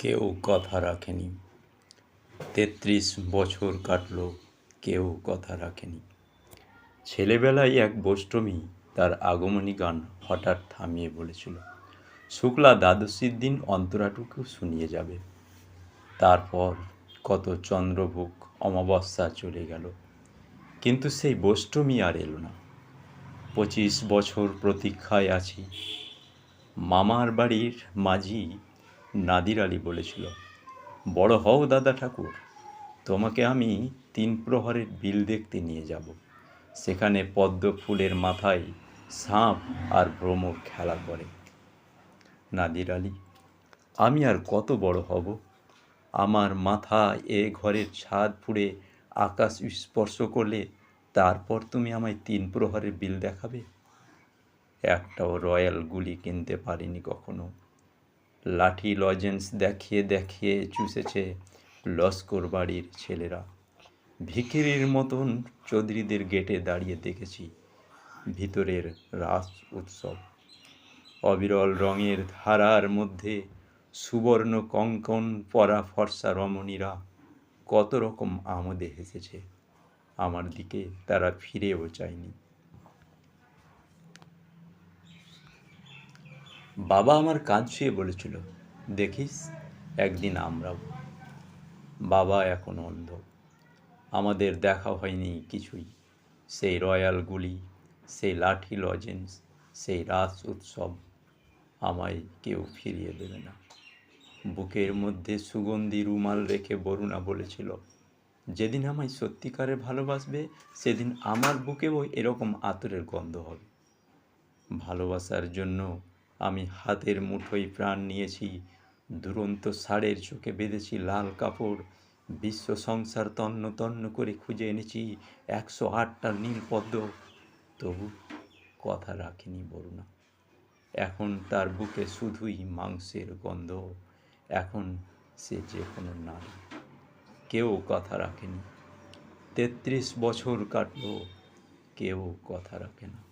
কেউ কথা রাখেনি। ৩৩ বছর কাটল, কেউ কথা রাখেনি। ছেলেবেলায় এক বোষ্টমী তার আগমনী গান হঠাৎ থামিয়ে বলেছিল, শুক্লা দ্বাদশীর দিন অন্তরাটুকু শুনিয়ে যাবে। তারপর কত চন্দ্রভোগ অমাবস্যা চলে গেল, কিন্তু সেই বোষ্টমী আর এলো না। ২৫ বছর প্রতীক্ষায় আছি। মামার বাড়ির মাঝি নাদির আলী বলেছিল, বড় হও দাদা ঠাকুর, তোমাকে আমি ৩ প্রহরের বিল দেখতে নিয়ে যাব। সেখানে পদ্ম ফুলের মাথায় সাপ আর ভ্রমর খেলা করে। নাদির আলী, আমি আর কত বড় হব? আমার মাথা এ ঘরের ছাদ ফুঁড়ে আকাশ স্পর্শ করলে তারপর তুমি আমায় ৩ প্রহরের বিল দেখাবে? একটাও রয়্যাল গুলি কিনতে পারিনি কখনো। লাঠি লজেন্স দেখিয়ে দেখিয়ে চুষেছে লস্কর বাড়ির ছেলেরা। ভিখিরির মতন চৌধুরীদের গেটে দাঁড়িয়ে দেখেছি ভিতরের রাস উৎসব। অবিরল রঙের ধারার মধ্যে সুবর্ণ কঙ্কণ পরা ফর্সা রমণীরা কত রকম আমোদে হেসেছে। আমার দিকে তারা ফিরেও চায়নি। বাবা আমার কাঁধ ছুঁয়ে বলেছিল, দেখিস একদিন আমরাও। বাবা এখন অন্ধ। আমাদের দেখা হয়নি কিছুই। সেই রয়্যাল গুলি, সেই লাঠি লজেন্স, সেই রাস উৎসব আমায় কেউ ফিরিয়ে দেবে না। বুকের মধ্যে সুগন্ধি রুমাল রেখে বরুণা বলেছিল, যেদিন আমায় সত্যিকারে ভালোবাসবে সেদিন আমার বুকেও এরকম আতরের গন্ধ হবে। ভালোবাসার জন্য আমি হাতের মুঠোয় প্রাণ নিয়েছি, দুরন্ত ষাঁড়ের চোখে বেঁধেছি লাল কাপড়, বিশ্ব সংসার তন্ন তন্ন করে খুঁজে এনেছি ১০৮টা নীল পদ্ম, তবু কথা রাখিনি বরুণা। এখন তার বুকে শুধুই মাংসের গন্ধ। এখন সে যে কোনো নারী। কেউ কথা রাখেনি। ৩৩ বছর কাটল, কেউ কথা রাখে না।